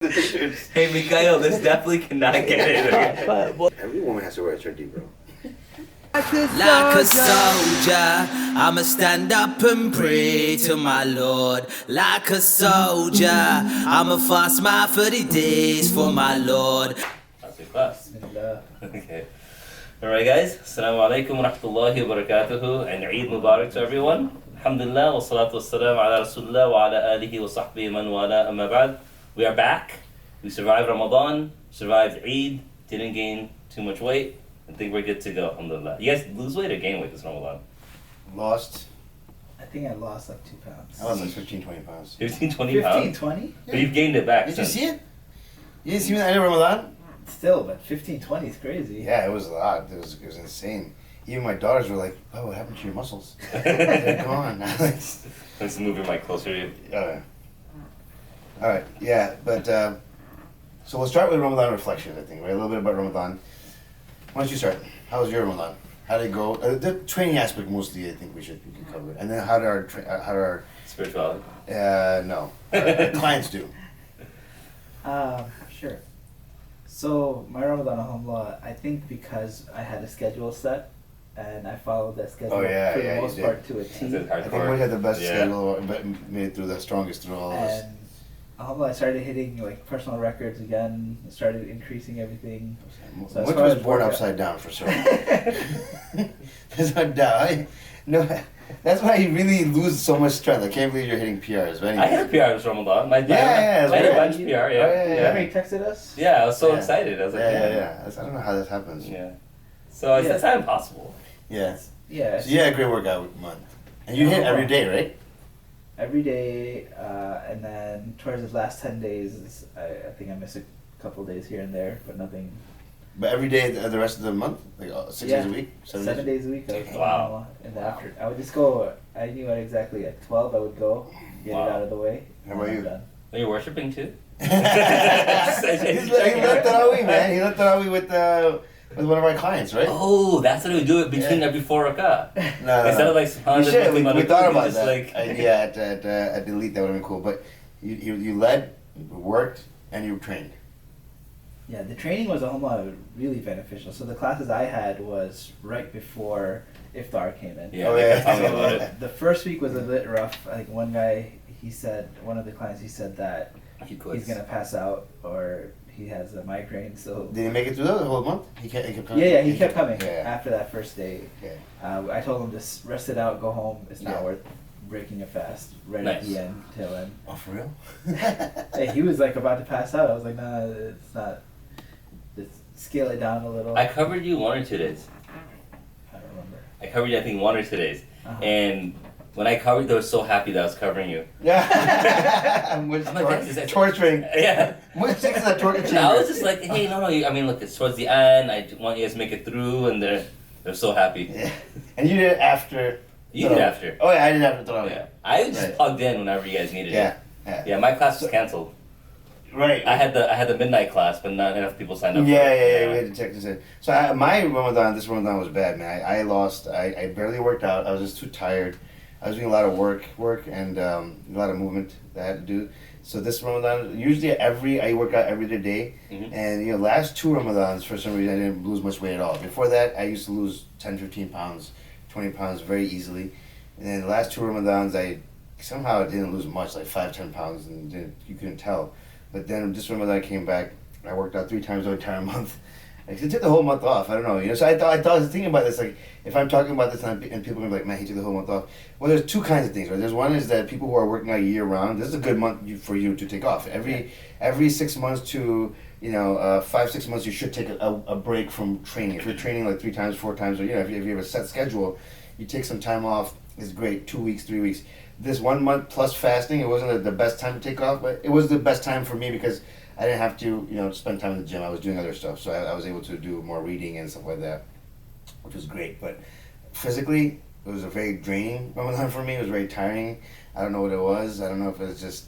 Hey, Mikhail, this definitely cannot get in. Every woman has to wear a turkey, bro. Like a soldier, I'ma stand up and pray to my Lord. Like a soldier, I'ma fast my 30 days for my Lord. That's a class. Okay. Alright guys, Assalamu alaikum wa rahmatullahi wa barakatuhu and Eid Mubarak to everyone. Alhamdulillah wa salatu wa salam ala Rasulullah wa ala alihi wa sahbihi man wala amma ba'd. We are back. We survived Ramadan, survived Eid, didn't gain too much weight. I think we're good to go, alhamdulillah. You guys lose weight or gain weight this Ramadan? Lost. I think I lost like 2 pounds. I lost like 15, 20 pounds. 15, 20 pounds? 15, 20? But you've gained it back Did since. you see it? You didn't see me at the end of Ramadan? Still, but 15, 20 is crazy. Yeah, it was a lot. It was insane. Even my daughters were like, "Oh, what happened to your muscles? They're gone." Let's move your mic closer to you. All right, yeah, but so we'll start with Ramadan reflections, I think, right? A little bit about Ramadan. Why don't you start? How was your Ramadan? How did it go? The training aspect mostly, I think we can cover, and then how did our Spirituality? no, our clients do? Sure. So my Ramadan, alhamdulillah, I think because I had a schedule set and I followed that schedule Oh, yeah, for yeah, the you most did. part to a Is T. it I think hardcore? we had the best Yeah. schedule, but made it through the strongest through all of us. And alhamdulillah, I started hitting like personal records again. I started increasing everything. So as Which far was as born workout- upside down for sure. There's no doubt. No, that's why you really lose so much strength. I can't believe you're hitting PRs. But I hit a PR this Ramadan. I Yeah, yeah, had a yeah. bench PR, yeah. Remember you texted us? Yeah, I was so Yeah. excited. I was like, Yeah. That's- I don't know how this happens. Yeah. So it's Yeah. not impossible. Yeah. Yeah. So you had a great workout month. And you hit every day, right? Every day, and then towards the last 10 days, I think I missed a couple days here and there, but nothing. But every day the rest of the month? Like 6 days a week? 7 days a week. I was, Wow. In the after, I would just go. I knew exactly at 12 I would go, get Wow. it out of the way. How and about I'm you? done. Are you worshiping too? He let Tarawih, man. He let Tarawih with one of our clients, right? Oh, that's how we do it between Yeah. every 4 rakah. No. Instead of like We subhanallah, should. We Allahu thought Akbar, about just that like idea at Elite. That would have been cool. But you led, you worked, and you trained. Yeah, the training was alhamdulillah really beneficial. So the classes I had was right before iftar came in. Yeah, Oh, like, yeah. tell me So about it. the first week was a bit rough. Like one guy, one of the clients, he said that He quits. he's gonna pass out or he has a migraine. So Did he make it through the whole month? He kept coming. yeah, he kept coming Yeah. after that first day. Yeah. I told him to rest it out, go home. It's not Yeah. worth breaking a fast right Nice. at the end, tail end. Oh, for real? Hey, he was like about to pass out. I was like, nah, it's not. Just scale it down a little. I covered you 1 or 2 days. I don't remember. I covered you, I think, 1 or 2 days. Uh-huh. And when I covered, they were so happy that I was covering you. Yeah. Which I'm like, this is- torturing. Yeah. Which thing is a torture chamber? And I was just like, hey, no, I mean, look, it's towards the end. I want you guys to make it through, and they're so happy. Yeah. And you did it after. You did after. Oh yeah, I did after Tarawih. Yeah. I just Right. plugged in whenever you guys needed Yeah. it. Yeah. Yeah, my class was canceled. Right. I had the midnight class, but not enough people signed up. Yeah, for it. yeah, yeah. We had to check this in. So my Ramadan, this Ramadan was bad, man. I lost. I barely worked out. I was just too tired. I was doing a lot of work, and a lot of movement that I had to do. So this Ramadan, usually I work out every other day, Mhm. and last 2 Ramadans for some reason I didn't lose much weight at all. Before that, I used to lose 10, 15 pounds, 20 pounds very easily, and then the last 2 Ramadans I somehow didn't lose much, like 5, 10 pounds, and you couldn't tell. But then this Ramadan I came back. I worked out 3 times the entire month. I took the whole month off. I don't know. So I was thinking about this. Like, if I'm talking about this and people are gonna be like, man, he took the whole month off. Well, there's 2 kinds of things, right? There's one is that people who are working out year round. This is a good month for you to take off. Every 6 months to 5, 6 months, you should take a break from training. If you're training like 3 times, 4 times, or if you have a set schedule, you take some time off. It's great. 2 weeks, 3 weeks. This 1 month plus fasting, it wasn't the best time to take off, but it was the best time for me because I didn't have to, spend time in the gym. I was doing other stuff, so I was able to do more reading and stuff like that, which was great. But physically, it was a very draining Ramadan for me. It was very tiring. I don't know what it was. I don't know if it was just,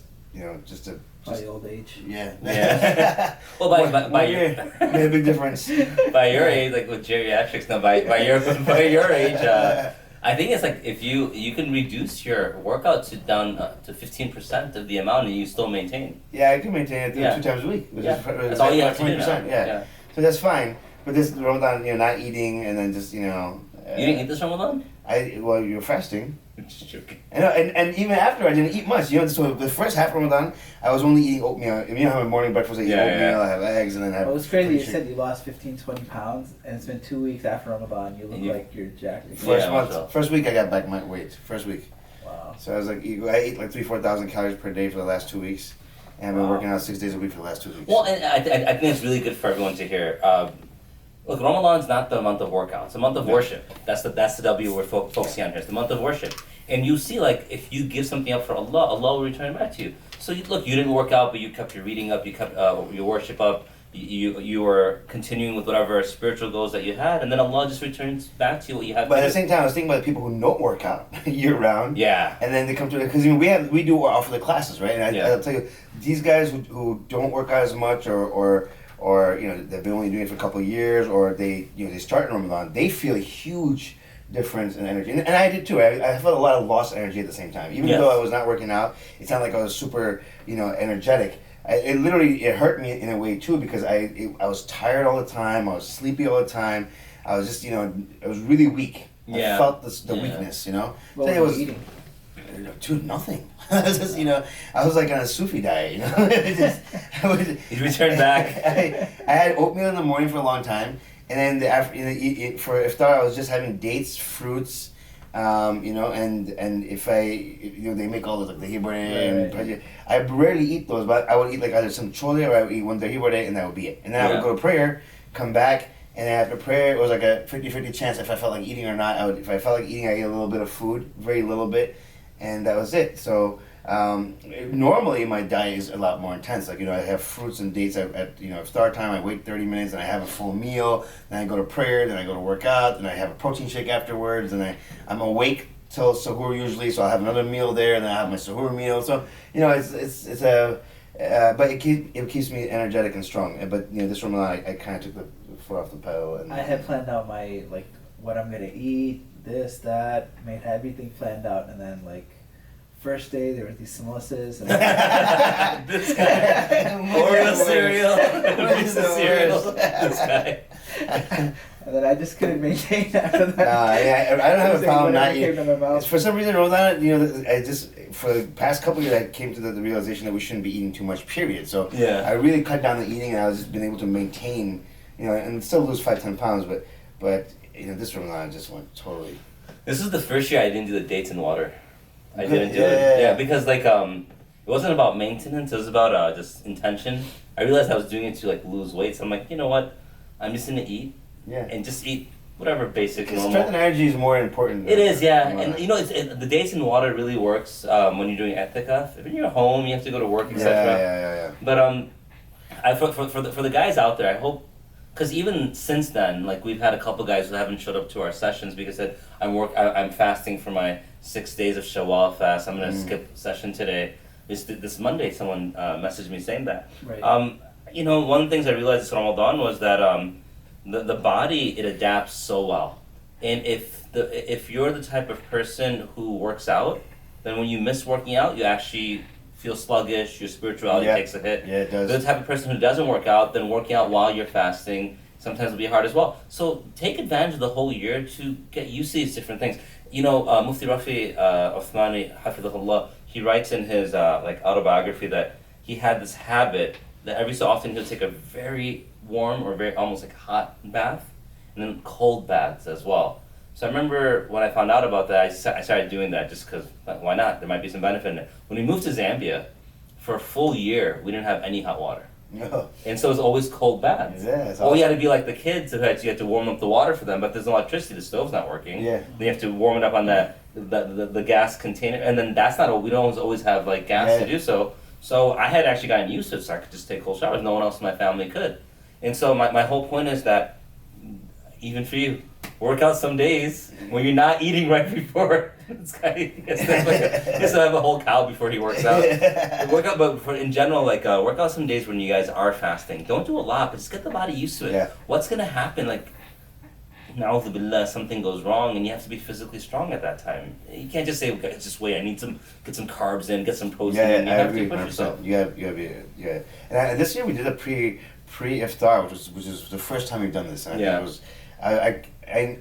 just a By old age. yeah. Yeah. Well, by your made a big difference. by your age, like with geriatrics now, by your age, I think it's like if you can reduce your workout to down to 15% of the amount and you still maintain. Yeah, I can maintain it Yeah. 2 times a week. Which Yeah. is, That's all you have to do now. 20%. Yeah. So that's fine. But this Ramadan, not eating and then just You didn't eat this Ramadan? Well, you're fasting. Just joking. And even after I didn't eat much. So the first half of Ramadan, I was only eating oatmeal. You know how my morning breakfast I eat oatmeal, I have eggs, and then I have. Well, it's crazy. You said you lost 15, 20 pounds, and it's been 2 weeks after Ramadan. You look like you're jacked. First week I got back my weight. First week. Wow. So I was like, I ate like 3,000-4,000 calories per day for the last 2 weeks, and I've been working out 6 days a week for the last 2 weeks. Well, and I think it's really good for everyone to hear. Look, Ramadan's not the month of workout. It's a month of worship. That's the W we're focusing on here. It's the month of worship. And you see, like, if you give something up for Allah, Allah will return it back to you. So, you didn't work out, but you kept your reading up, you kept your worship up, you were continuing with whatever spiritual goals that you had, and then Allah just returns back to you what you had. But at the same time, I was thinking about the people who don't work out year round. Yeah. And then they come to it, because we do offer the classes, right? And I'll tell you, these guys who don't work out as much or they've been only doing it for a couple of years, or they start in Ramadan, they feel a huge difference in energy, and I did too. I felt a lot of lost energy at the same time. Even though I was not working out, it sounded like I was super, energetic. It hurt me in a way too, because I was tired all the time. I was sleepy all the time. I was just, I was really weak. I felt the weakness, What were you eating? Dude, nothing. I was just, I was like on a Sufi diet, You returned back. I had oatmeal in the morning for a long time, and then for iftar I was just having dates, fruits, and if they make all those like the hibore and I rarely eat those, but I would eat like either some chole or I would eat one hibore, and that would be it. And then I would go to prayer, come back, and after prayer it was like a 50-50 chance if I felt like eating or not. If I felt like eating, I ate a little bit of food, very little bit, and that was it. So normally my diet is a lot more intense. Like, I have fruits and dates at start time. I wait 30 minutes and I have a full meal. Then I go to prayer. Then I go to work out. Then I have a protein shake afterwards. And I'm awake till sahur usually. So I'll have another meal there. And then I have my sahur meal. So but it keeps me energetic and strong. But this Ramadan I kind of took the foot off the pedal. And I had planned out my what I'm gonna eat, this, that, made everything planned out, and then first day there were these samosas and this guy Oreo cereal, piece of cereal. This guy. And then I just couldn't maintain after that. I don't have a problem not eating. For some reason, Ramadan, I just for the past couple of years I came to the realization that we shouldn't be eating too much. Period. So I really cut down the eating, and I was just been able to maintain, and still lose 5-10 pounds. But this Ramadan just went totally. This is the first year I didn't do the dates in water. I didn't do it. Yeah, because it wasn't about maintenance. It was about just intention. I realized I was doing it to lose weight. So I'm like, you know what? I'm just gonna eat. Yeah. And just eat whatever basic normal. Strength and energy is more important. It is, yeah. And the dates in water really works when you're doing etikaf. If you're at home, you have to go to work, etc. Yeah. But for the guys out there, I hope, because even since then, we've had a couple guys who haven't showed up to our sessions because said I'm fasting for my 6 days of Shawwal fast. I'm gonna skip session today. This Monday, someone messaged me saying that. Right. One of the things I realized this Ramadan was that the body, it adapts so well, and if you're the type of person who works out, then when you miss working out, you actually feel sluggish. Your spirituality takes a hit. Yeah, it does. The type of person who doesn't work out, then working out while you're fasting sometimes will be hard as well. So take advantage of the whole year to get used to these different things. Mufti Rafi Uthmani, Hafidhullah, he writes in his autobiography that he had this habit that every so often he'll take a very warm or very almost hot bath, and then cold baths as well. So I remember when I found out about that, I started doing that just because, why not? There might be some benefit in it. When we moved to Zambia, for a full year, we didn't have any hot water. No. And so it was always cold baths. Yeah, it's Or you had to be like the kids who you had to warm up the water for them, but there's no electricity, the stove's not working. Yeah. Then you have to warm it up on the gas container, and then we don't always have gas to do so. So I had actually gotten used to it, so I could just take cold showers. No one else in my family could. And so my whole point is that, even for you, work out some days when you're not eating right before. This guy gets to have a whole cow before he works out. Work out, but in general, work out some days when you guys are fasting. Don't do a lot, but just get the body used to it. Yeah. What's gonna happen? na'udhu billah, something goes wrong, and you have to be physically strong at that time. You can't just say, okay, just wait, I need get some carbs in, get some protein in. You I have agree, to push 100%. yourself. Yeah. And this year we did a pre iftar, which is the first time we've done this. And I think it was,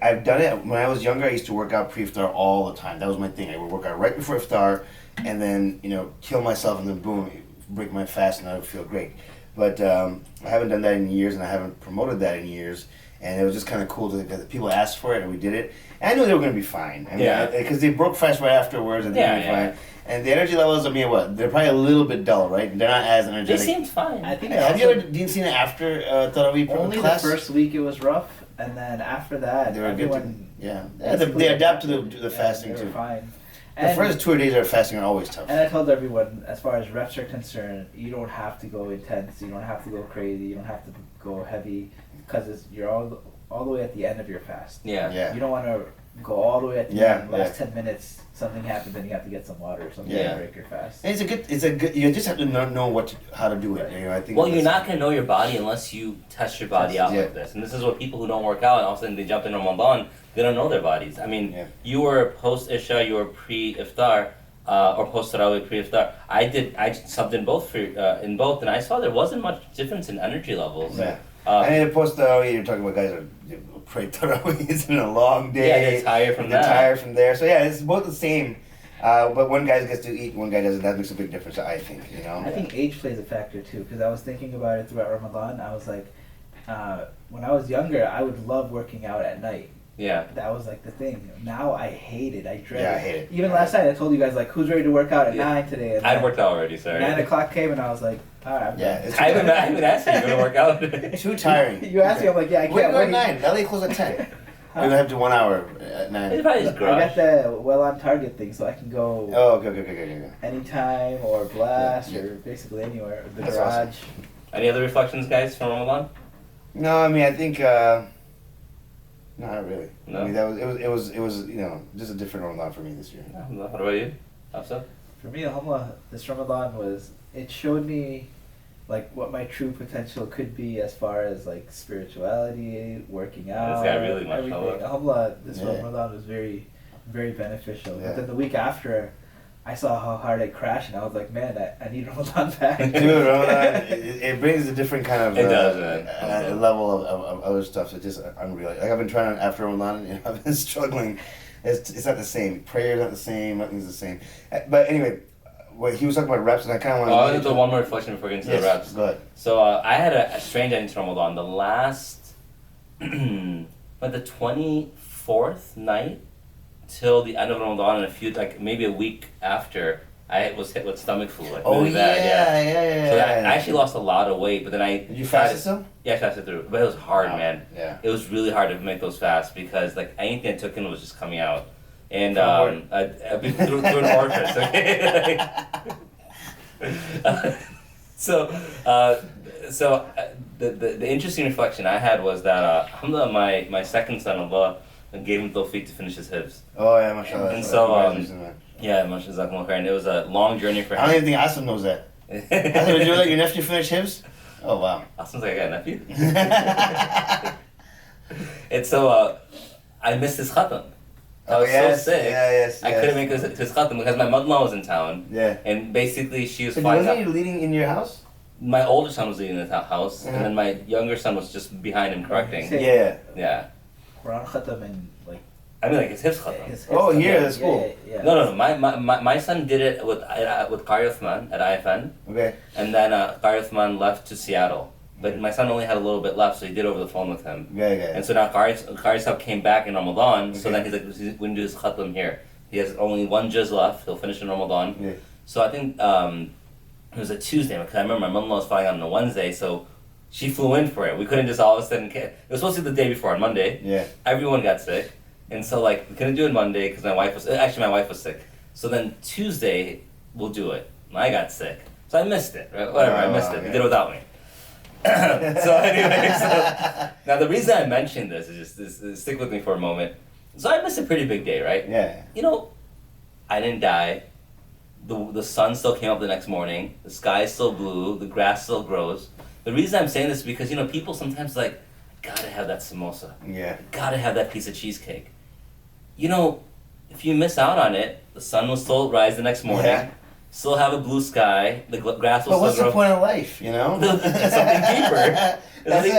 I've done it when I was younger. I used to work out pre iftar all the time. That was my thing. I would work out right before iftar, and then kill myself, and then boom, break my fast, and I would feel great. But I haven't done that in years, and I haven't promoted that in years. And it was just kind of cool that people asked for it, and we did it. And I knew they were going to be fine. I mean, because they broke fast right afterwards, and they were fine. And the energy levels, I mean, they're probably a little bit dull, right? They're not as energetic. They seemed fine. I think Have you ever seen it after Tarawih only class? the first week it was rough, and then after that, They were everyone they adapt to the fasting they were too. fine. The first 2 days of fasting are always tough. And I told everyone, as far as reps are concerned, you don't have to go intense, you don't have to go crazy, you don't have to go heavy, because you're all the way at the end of your fast. Yeah. You don't want to go all the way at the end. Last 10 minutes, something happens, and you have to get some water or something to break your fast. And it's a good. You just have to know how to do it. I think. Well, you're not gonna know your body unless you test your body out like this. And this is what people who don't work out and all of a sudden they jump in Ramadan, they don't know their bodies. I mean, you were post Isha, you were pre iftar, or post Tarawih pre iftar. I did subbed in both in both, and I saw there wasn't much difference in energy levels. Yeah. And in post Tarawih, you're talking about guys are pre Tarawih. It's been a long day. Yeah, they're tired from that. They're tired from there. So yeah, it's both the same. But one guy gets to eat, one guy doesn't. That makes a big difference, I think. I think age plays a factor too, because I was thinking about it throughout Ramadan. I was like, when I was younger, I would love working out at night. Yeah. That was like the thing. Now I hate it. I dread it. Yeah, I hate it. Even last night I told you guys, like, who's ready to work out at 9 today? And I'd worked out already, sorry. 9 o'clock came and I was like, alright, I'm done. I haven't asked you, you're going to work out? Too tiring. You asked me, I'm like, yeah, I can't Wait, wait. 9. LA close at 10. We're going to have to 1 hour at 9. It's probably just I garage. got the well on target thing, so I can go Oh, okay. anytime or blast or basically anywhere. The That's garage. awesome. Any other reflections, guys, from Ramadan? No, I mean, I think, not really. No? I mean, it was just a different Ramadan for me this year. What about you? Hafsa? For me, Alhamdulillah, this Ramadan it showed me like what my true potential could be as far as like spirituality, working out, This guy really, everything. mashallah. Alhamdulillah, this Yeah. Ramadan was very, very beneficial. Yeah. But then the week after, I saw how hard I crashed, and I was like, man, I need Ramadan back. Dude, Ramadan, it brings a different kind of It does, man. level of other stuff. It's just unreal. Like I've been trying after Ramadan, I've been struggling. It's not the same. Prayer's not the same. Nothing's the same. But anyway, what he was talking about reps, and I kind of want to. I'll do one more reflection before we get into the reps. Go ahead. So I had a strange ending to Ramadan. The last, but the 24th night till the end of Ramadan, and maybe a week after, I was hit with stomach flu. Like, really bad, yeah. So I actually lost a lot of weight, but then Did you fast it still? Yeah, I fasted through. But it was hard, Wow. man. Yeah. It was really hard to make those fasts because like anything I took in was just coming out. And through an orifice, okay? The interesting reflection I had was that alhamdulillah, my second son, Allah, gave him tawfiq to finish his hifz. Oh yeah, mashallah. And so, Congratulations, man. Yeah, mashallah, jazakumullah khairan. It was a long journey for I don't him. even think Asim knows that. Asim, did you let your nephew finish his? Oh wow. Sounds like I got a nephew. And so I missed his khatam. I was so sick. Yes. I couldn't make his khatam because my mother-in-law was in town. Yeah. And basically she was So flying wasn't out. he leading in your house? My older son was leading the house, and Uh-huh. then my younger son was just behind him correcting. Say- Yeah. Yeah. Quran Khatam and like I mean, like, it's his khatam. his Oh, khatam. here at school. Yeah. No. My son did it with Qari Uthman at IFN, Okay. and then Qari Uthman left to Seattle. But my son only had a little bit left, so he did over the phone with him. Yeah. And so now Qari Sahib came back in Ramadan, so Okay. then he's like, he's going to do his khatam here. He has only one juz left, he'll finish in Ramadan. Yeah. So I think it was a Tuesday, because I remember my mother-in-law was flying out on a Wednesday, so she flew in for it. We couldn't just all of a sudden, it was supposed to be the day before, on Monday. Yeah. Everyone got sick. And so like, we couldn't do it Monday because my wife was sick. So then Tuesday, we'll do it. And I got sick. So I missed it, right? Whatever, I missed it. yeah. We did it without me. So anyway, now the reason I mentioned this is just stick with me for a moment. So I missed a pretty big day, right? Yeah. You know, I didn't die. The sun still came up the next morning. The sky is still blue. The grass still grows. The reason I'm saying this is because, people sometimes like, gotta have that samosa. Yeah. Gotta have that piece of cheesecake. You know, if you miss out on it, the sun will still rise the next morning. Yeah. Still have a blue sky. The grass will But what's still the grow. point of life, you know? Something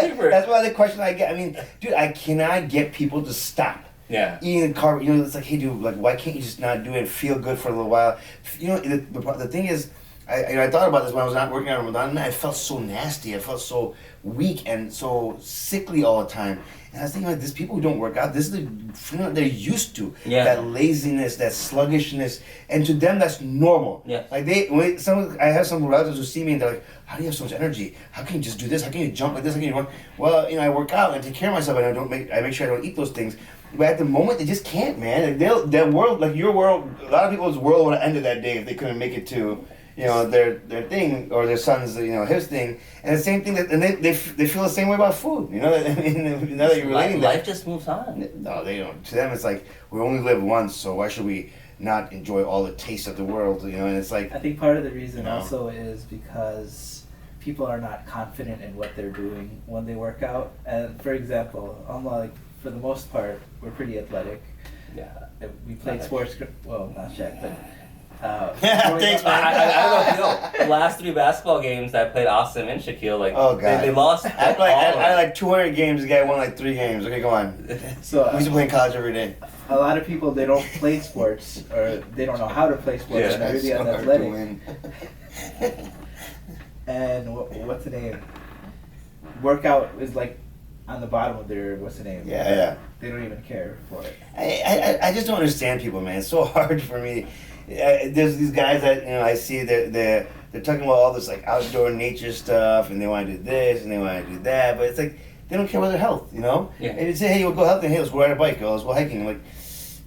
deeper. That's why the question I get. I mean, dude, I cannot get people to stop Yeah. eating carb. You know, it's like, hey, dude, like, why can't you just not do it? Feel good for a little while. You know, the thing is, I thought about this when I was not working out Ramadan. And I felt so nasty. I felt so weak and so sickly all the time. And I was thinking, like, these people who don't work out, this is the feeling they're used to. Yeah. That laziness, that sluggishness, and to them that's normal. Yeah. Like I have some relatives who see me and they're like, how do you have so much energy? How can you just do this? How can you jump like this? How can you run? Well, you know, I work out and I take care of myself and I make sure I don't eat those things. But at the moment, they just can't, man. Like their world, like your world, a lot of people's world would have ended that day if they couldn't make it to, you know, their thing or their son's, you know, his thing. And the same thing and they feel the same way about food. You know, I mean, now that you're relating that. Life just moves on. No, they don't. To them, it's like we only live once, so why should we not enjoy all the taste of the world? You know, and it's like I think part of the reason No. also is because people are not confident in what they're doing when they work out. And for example, unlike for the most part, we're pretty athletic. Yeah. We played sports. Well, not Shaq, but. Thanks, man. I don't know if you know. The last 3 basketball games I played Austin and Shaquille, like Oh, God. they lost. I had like 200 games. The guy won like 3 games. Okay, go on. So We used to play in college every day. a lot of people, they don't play sports or they don't know how to play sports Yeah. and they're really So hard to unathletic. win. And what's the name? Workout is like on the bottom of their what's the name? Yeah. They don't even care for it. I just don't understand people, man. It's so hard for me. There's these guys that, you know, I see they're talking about all this like outdoor nature stuff and they want to do this and they want to do that, but it's like they don't care about their health, you know? Yeah. And you say, hey, you go healthy, hey, let's go ride a bike, or let's go hiking. I'm like,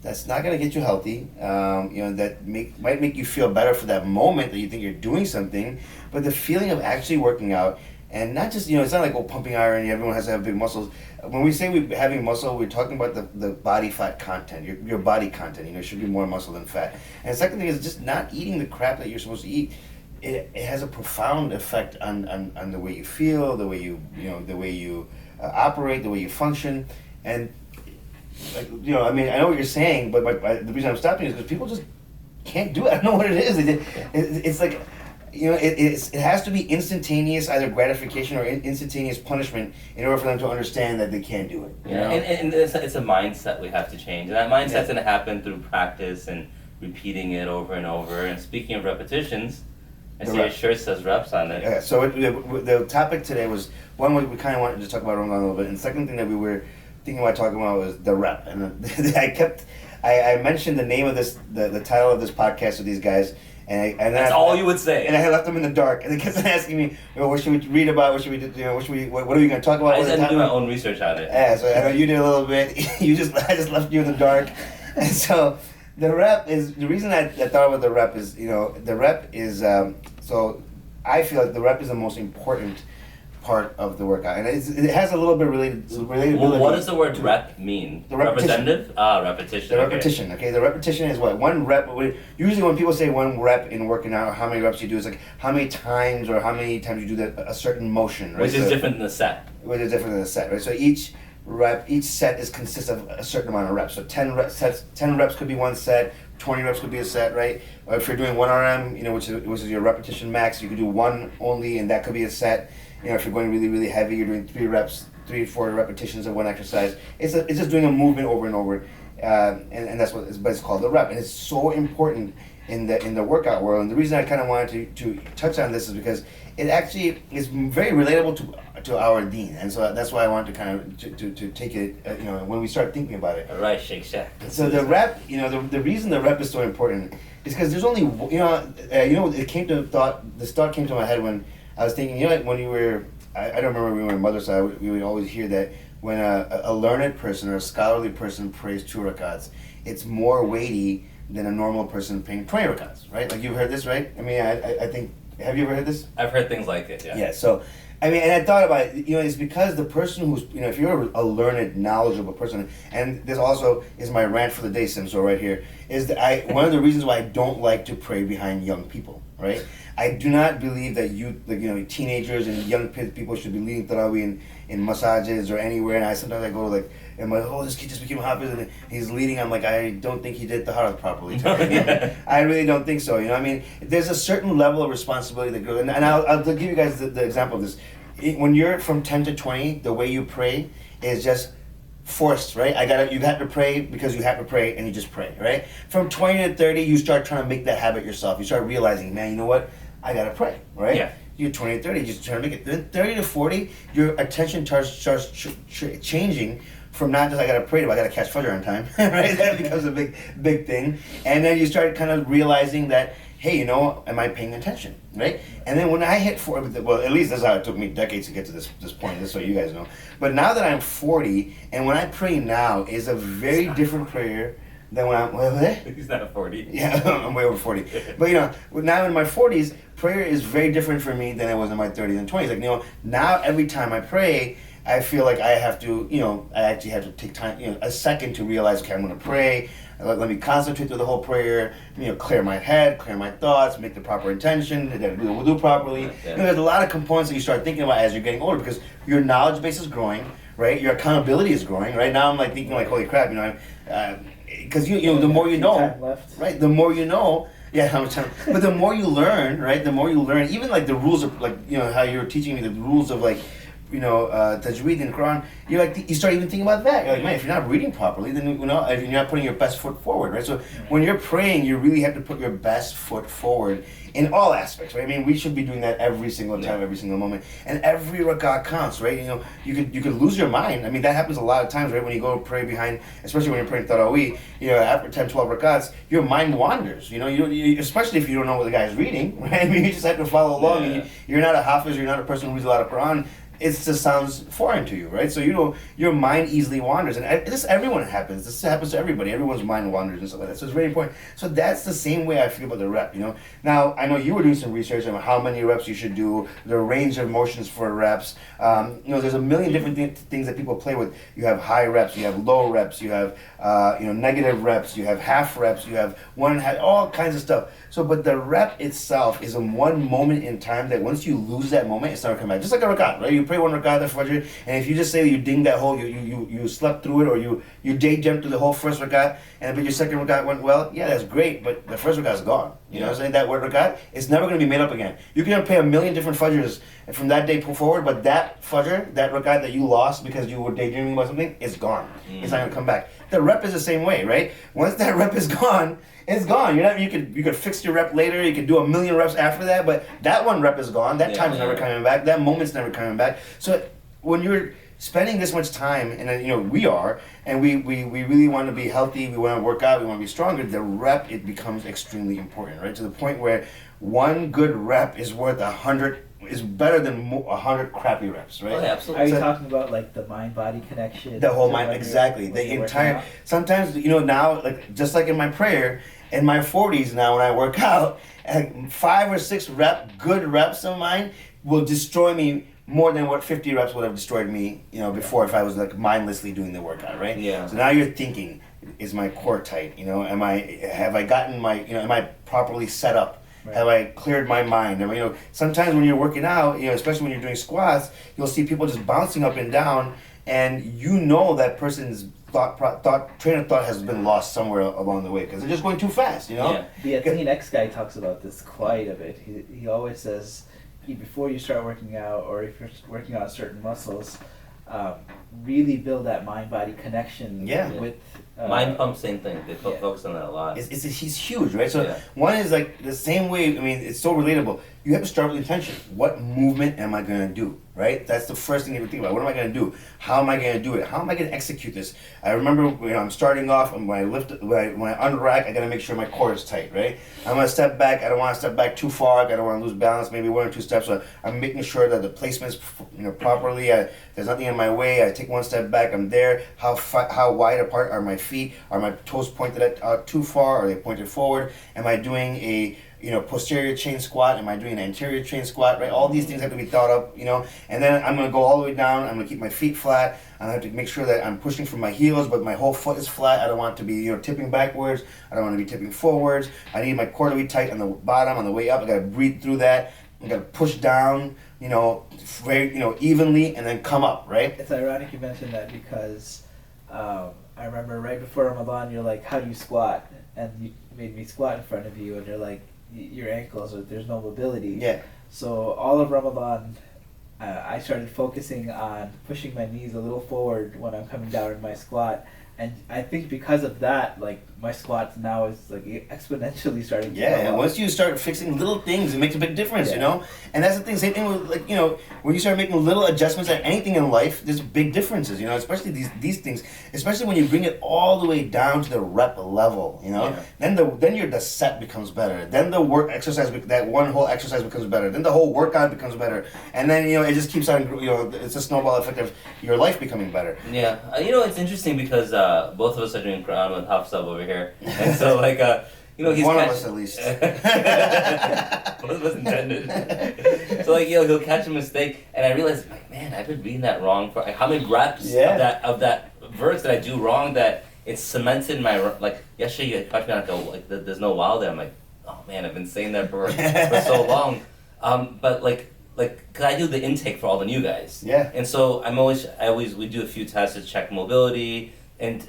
that's not gonna get you healthy. You know, that might make you feel better for that moment that you think you're doing something, but the feeling of actually working out and not just, you know, it's not like, oh, pumping iron, everyone has to have big muscles. When we say we're having muscle, we're talking about the body fat content, your body content. You know, it should be more muscle than fat. And the second thing is just not eating the crap that you're supposed to eat. It has a profound effect on the way you feel, the way the way you operate, the way you function. And, like, you know, I mean, I know what you're saying, but the reason I'm stopping is because people just can't do it. I don't know what it is. It's like, you know, it has to be instantaneous, either gratification or instantaneous punishment, in order for them to understand that they can't do it. You know? And it's a mindset we have to change, and that mindset's going to happen through practice and repeating it over and over. And speaking of repetitions, I see your shirt says reps on it. Yeah. So the topic today was one we kind of wanted to talk about Ramadan a little bit, and the second thing that we were thinking about talking about was the rep. And I mentioned the name of the title of this podcast with these guys. And That's all you would say. And I had left them in the dark, and they kept asking me, well, "What should we read about? What should we do? You know, what are we going to talk about?" I just had to do my own research on it. Yeah, so I know you did a little bit. I just left you in the dark, and so the rep is the reason I thought about the rep is, you know, the rep is so I feel like the rep is the most important part of the workout, and it has a little bit relatability. Well, what does the word rep mean? The repetition. Representative? Repetition. The repetition, okay? The repetition is what? One rep. Usually when people say one rep in working out, or how many reps you do, it's like how many times you do a certain motion, right? Which is different than the set. Which is different than the set, right? So each set consists of a certain amount of reps. So 10 reps could be one set, 20 reps could be a set, right? Or if you're doing 1 RM, you know, which is your repetition max, you could do 1 only, and that could be a set. You know, if you're going really, really heavy, you're doing 3 or 4 repetitions of one exercise. It's just doing a movement over and over, and that's what it's called, the rep. And it's so important in the workout world. And the reason I kind of wanted to touch on this is because it actually is very relatable to our deen, and so that's why I wanted to kind of to take it, you know, when we start thinking about it. All right, Shake Shack. So the rep, you know, the reason the rep is so important is because there's only, this thought came to my head when I was thinking, you know, when you were, I don't remember when we were in Madrasa, we would always hear that when a learned person or a scholarly person prays 2 rakats, it's more weighty than a normal person praying 20 rakats, right? Like, you've heard this, right? I mean, I think, have you ever heard this? I've heard things like it, yeah. Yeah, so, I mean, and I thought about it, you know, it's because the person who's, you know, if you're a learned, knowledgeable person, and this also is my rant for the day, Simso, right here, is that one of the reasons why I don't like to pray behind young people. right? I do not believe that teenagers and young people should be leading tarawih in massages or anywhere. And sometimes I go like, and my this kid just became hafiz and he's leading. I'm like, I don't think he did taharat properly. I really don't think so. I mean, there's a certain level of responsibility that goes, and I'll give you guys the example of this. When you're from 10 to 20, the way you pray is just forced, right? You have to pray because you have to pray, and you just pray, right? From 20 to 30, you start trying to make that habit yourself. You start realizing, man, you know what? I gotta pray, right? Yeah. You're 20 to 30, you just try to make it. Then 30 to 40, your attention starts changing from not just I gotta pray to I gotta catch Fajr on time, right? That becomes a big thing. And then you start kind of realizing that, hey, am I paying attention, right? And then when I hit 40, well, at least that's how it took me decades to get to this point, just so you guys know. But now that I'm 40, and when I pray now is a very different prayer than when I'm, He's not 40. Yeah, I'm way over 40. But now in my 40s, prayer is very different for me than it was in my 30s and 20s. Like, now every time I pray, I feel like I have to, I actually have to take time, a second to realize, okay, I'm going to pray. Let me concentrate through the whole prayer, clear my head, clear my thoughts, make the proper intention, do the wudu properly. Yeah. There's a lot of components that you start thinking about as you're getting older because your knowledge base is growing, right? Your accountability is growing, right? Now I'm like thinking like, holy crap, because the more you know, right? The more you know. Yeah, how much time? But the more you learn, right? The more you learn, even like the rules of like how you're teaching me the rules of like tajweed in the Quran, you start even thinking about that. You're like, man, if you're not reading properly, then if you're not putting your best foot forward, right? So when you're praying, you really have to put your best foot forward in all aspects, right? I mean, we should be doing that every single time, every single moment, and every rak'ah counts, right? You could lose your mind. I mean, that happens a lot of times, right? When you go pray behind, especially when you're praying tarawih, after 10, 12 rak'ahs, your mind wanders. You especially if you don't know what the guy's reading, right? I mean, you just have to follow along. Yeah. And you're not a hafiz, you're not a person who reads a lot of Quran. It just sounds foreign to you, right? So your mind easily wanders, and everyone happens. This happens to everybody. Everyone's mind wanders and stuff like that. So it's very important. So that's the same way I feel about the rep. Now I know you were doing some research on how many reps you should do, the range of motions for reps. There's a million different things that people play with. You have high reps, you have low reps, you have negative reps, you have half reps, you have 1.5, all kinds of stuff. So, but the rep itself is in one moment in time that once you lose that moment, it's never come back. Just like a rak'ah, right? You pray one rak'ah the Fajr, and if you just say that you dinged that hole, you slept through it, or you day jumped through the whole first rak'ah, and but your second rak'ah went well, yeah, that's great, but the first rak'ah is gone. You know what I'm saying? That word rak'ah, it's never going to be made up again. You can pray a million different Fajrs from that day forward, but that Fajr, that rak'ah that you lost because you were daydreaming about something, it's gone. It's not going to come back. The rep is the same way, right? Once that rep is gone, it's gone. You could fix your rep later. You could do a million reps after that, but that one rep is gone. That time is never coming back. That moment's never coming back. So when you're spending this much time, and we are, and we really want to be healthy. We want to work out. We want to be stronger. The rep, it becomes extremely important, right? To the point where one good rep is worth 100. Is better than 100 crappy reps, right? Oh, yeah, absolutely. Are you talking about like the mind-body connection? The whole mind, exactly. The entire. Sometimes now, like just like in my prayer, in my 40s now, when I work out, 5 or 6 good reps of mine will destroy me more than what 50 reps would have destroyed me, before if I was like mindlessly doing the workout, right? Yeah. So now you're thinking, is my core tight? Have I gotten my, am I properly set up? Right. Have I cleared my mind? Sometimes when you're working out, especially when you're doing squats, you'll see people just bouncing up and down, and that person's train of thought has been lost somewhere along the way because they're just going too fast, Yeah. The Athene X guy talks about this quite a bit. He always says, before you start working out, or if you're working out certain muscles, really build that mind-body connection with... Mind pump, same thing. They focus on that a lot. He's huge, right? So one is like the same way, it's so relatable. You have to start with intention. What movement am I going to do, right? That's the first thing you have to think about. What am I going to do? How am I going to do it? How am I going to execute this? I remember I'm starting off, and when I unrack, I got to make sure my core is tight, right? I'm going to step back. I don't want to step back too far. I don't want to lose balance, maybe 1 or 2 steps. So I'm making sure that the placement's properly. There's nothing in my way. I take 1 step back. I'm there. How wide apart are my feet? Are my toes pointed out too far? Are they pointed forward? Am I doing a posterior chain squat? Am I doing an anterior chain squat? Right, all these things have to be thought up, and then I'm gonna go all the way down. I'm gonna keep my feet flat. I have to make sure that I'm pushing from my heels, but my whole foot is flat. I don't want to be, tipping backwards. I don't want to be tipping forwards. I need my core to be tight on the bottom, on the way up. I gotta breathe through that. I gotta push down, very, evenly, and then come up, right? It's ironic you mentioned that because I remember right before Ramadan, you're like, how do you squat? And you made me squat in front of you, and you're like, your ankles, there's no mobility. Yeah. So all of Ramadan, I started focusing on pushing my knees a little forward when I'm coming down in my squat. And I think because of that, like, my squats now is like exponentially starting to Yeah, go and up. once you start fixing little things, it makes a big difference, Yeah. And that's the thing, same thing with, like, when you start making little adjustments at anything in life, there's big differences, especially these things, especially when you bring it all the way down to the rep level, Yeah. then the set becomes better, then the work exercise, that one whole exercise becomes better, then the whole workout becomes better, and then, it just keeps on, it's a snowball effect of your life becoming better. Yeah, it's interesting because both of us are doing Quran with Hafsab over here, and so like he's One of us at least. One of us intended. So like he'll catch a mistake, and I realize like, man, I've been reading that wrong for like, how many reps of that verse that I do wrong that it's cemented in my like yesterday you caught me on like there's no wow there. I'm like, oh man, I've been saying that for so long, but like. Cause I do the intake for all the new guys. Yeah. And so we do a few tests to check mobility and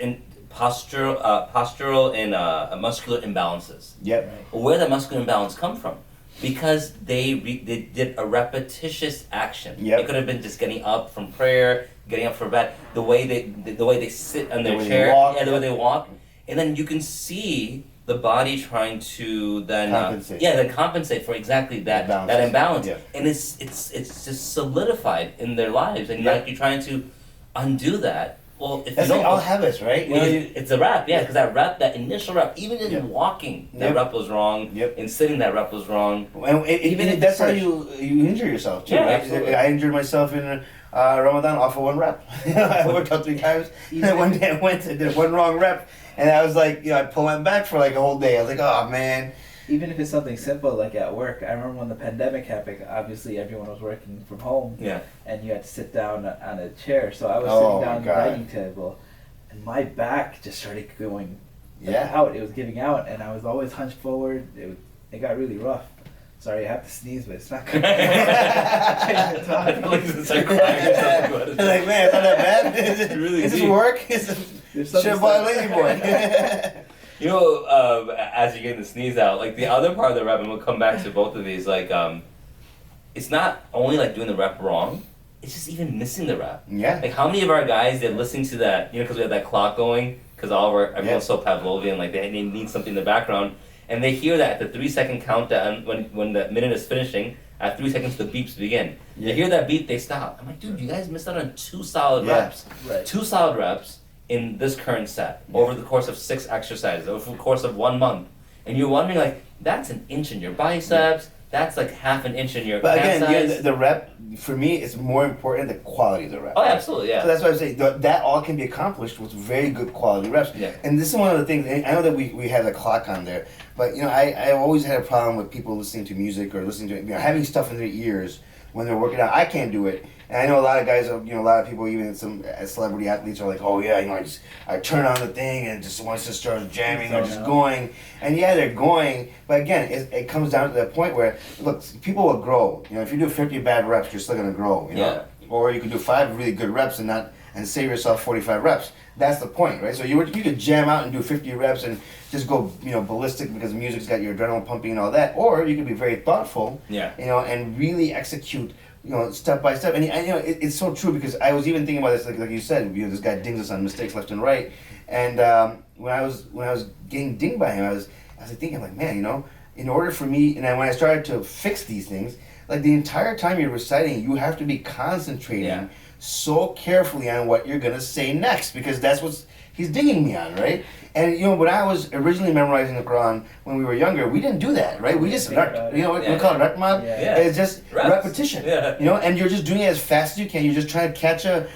postural and muscular imbalances. Yep. Where the muscular imbalance come from? Because they did a repetitious action. Yep. It could have been just getting up from prayer, getting up for bed, the way they sit on their way they chair, walk. the way they walk, and then you can see the body trying to then compensate for exactly that imbalance, Yeah. and it's just solidified in their lives, and like you're trying to undo that. Well, if That's you like don't, all habits, right? it's a rep, because that initial rep, even in walking, that Yep. rep was wrong. Yep. In sitting, that rep was wrong. And Even if that's it's how fresh. you injure yourself too, Yeah, right? absolutely. I injured myself in Ramadan off of one rep. I worked out 3 times, and one day I went and did one wrong rep, and I was like, I pulled my back for like a whole day. I was like, oh man. Even if it's something simple like at work, I remember when the pandemic happened, obviously everyone was working from home. Yeah. And you had to sit down on a chair. So I was Oh, sitting my down at the God. dining table, and my back just started going Yeah. out. It was giving out, and I was always hunched forward. It got really rough. Sorry, I have to sneeze, but it's not good. I feel like it's like crying or something about it. Like, man, it's not that bad. Is it really is this deep. work? There's Should have bought a something- lazy boy. As you're getting the sneeze out, like the other part of the rep, and we'll come back to both of these, like, it's not only like doing the rep wrong, it's just even missing the rep. Yeah. Like how many of our guys, they're listening to that, because we have that clock going, because everyone's so Pavlovian, like they need something in the background, and they hear that at the 3-second countdown, when the minute is finishing, at 3 seconds the beeps begin. Yeah. They hear that beep, they stop. I'm like, dude, you guys missed out on 2 solid Yeah. reps. Right. 2 solid reps in this current set over the course of 6 exercises, over the course of 1 month. And you're wondering, like, that's an inch in your biceps, that's like half an inch in your But calf again, size. the rep, for me, it's more important the quality of the rep. Oh, absolutely, yeah. So that's why I say that all can be accomplished with very good quality reps. Yeah. And this is one of the things, and I know that we have the clock on there, but I've always had a problem with people listening to music or listening to, having stuff in their ears when they're working out. I can't do it. And I know a lot of guys, a lot of people, even some celebrity athletes are like, oh yeah, I turn on the thing and just once it starts jamming, they're just going. And yeah, they're going, but again, it comes down to that point where, look, people will grow. If you do 50 bad reps, you're still gonna grow. Yeah. Or you could do 5 really good reps and save yourself 45 reps. That's the point, right? So you could jam out and do 50 reps and just go, ballistic because the music's got your adrenaline pumping and all that. Or you could be very thoughtful, Yeah. And really execute, step by step. And it's so true because I was even thinking about this, like you said, this guy dings us on mistakes left and right. And when I was getting dinged by him, I was thinking like, man, in order for me, and when I started to fix these things, like the entire time you're reciting, you have to be concentrating Yeah. so carefully on what you're gonna say next, because that's what's he's dinging me on, right? And you know, when I was originally memorizing the Quran when we were younger, we didn't do that, right? We just, Think about it. you know, what we Yeah. call it ratma. Yeah. It's just Reps. repetition, Yeah. you know, and you're just doing it as fast as you can. You're just trying to catch a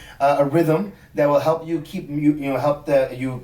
rhythm that will help you keep you know help the you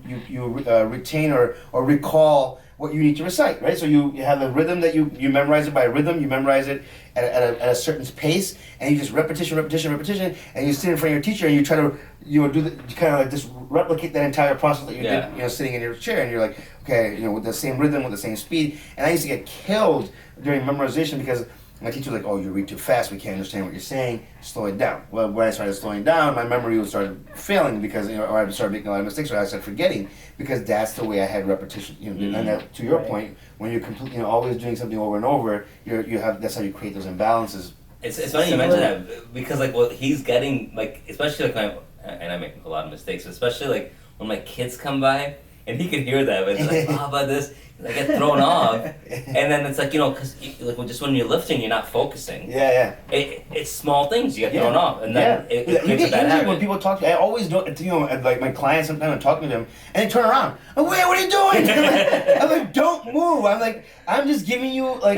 retain or recall what you need to recite, right? So you have a rhythm that you memorize it by rhythm, you memorize it at a certain pace, and you just repetition, and you sit in front of your teacher and you try to do the you kind of like just replicate that entire process that you Yeah. did sitting in your chair, and you're like, okay, with the same rhythm, with the same speed. And I used to get killed during memorization because my teacher was like, oh, you read too fast, we can't understand what you're saying, slow it down. Well, when I started slowing down, my memory would start failing because, or I started making a lot of mistakes, or I started forgetting, because that's the way I had repetition. And that, to your Right. point, when you're always doing something over and over, that's how you create those imbalances. It's funny you mention that, because like what he's getting, like especially like and I make a lot of mistakes, especially like when my kids come by and he can hear that, but it's like, oh, about this, I get thrown off, and then it's like, because like just when you're lifting, you're not focusing. Yeah. It's small things you get Yeah. thrown off, and then it You creates a get bad injured habit. when people talk to you. I always do, like my clients sometimes I'm talking to them and they turn around. I'm like, wait, what are you doing? I'm like, don't move. I'm like, I'm just giving you like,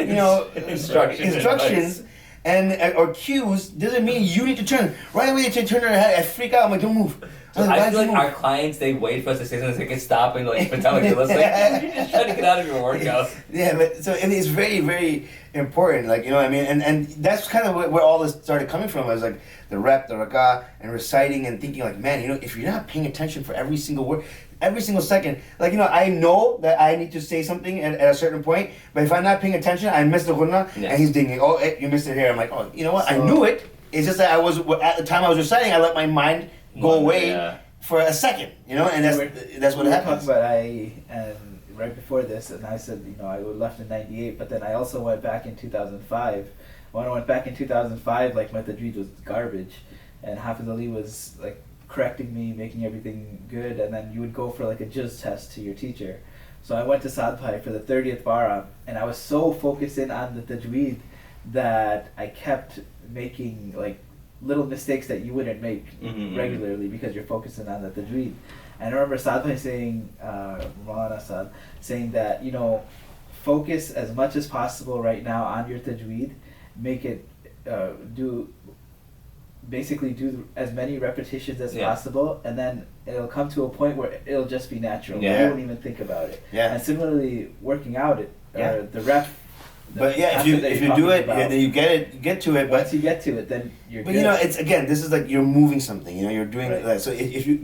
instructions and or cues. Doesn't mean you need to turn. Right away they turn their head. I freak out. I'm like, don't move. I'm I "Why'd feel you like move?" our clients, they wait for us to say something so they can stop and like pretend like they're listening. You're just trying to get out of your workout. Yeah, but so and it's very, very important. Like what I mean, and that's kind of where all this started coming from. I was like the rep, the rakah, and reciting and thinking like, man, if you're not paying attention for every single word, every single second, like I know that I need to say something at a certain point, but if I'm not paying attention, I miss the ghunna, Yeah. and he's thinking, oh, you missed it here. I'm like, oh, you know what? I So- knew it. It's just that at the time I was reciting, I let my mind go away. Yeah. For a second, and that's what we were happens. talking about and right before this, and I said, I left in '98, but then I also went back in 2005. When I went back in 2005, like my tajweed was garbage, and Hafiz Ali was like correcting me, making everything good, and then you would go for like a juz test to your teacher. So I went to Sadbhai for the 30th bara, and I was so focused in on the tajweed that I kept making like little mistakes that you wouldn't make regularly because you're focusing on the tajweed. And I remember Sadbhai saying, Maulana Sad, saying that, focus as much as possible right now on your tajweed, make it do as many repetitions as possible, and then it'll come to a point where it'll just be natural. Yeah. You won't even think about it. Yeah. And similarly, working out, Yeah. the rep. But yeah, if you do it, then you get to it. But Once you get to it, then you're But good. it's again, this is like you're moving something. You're doing Right. that. So if you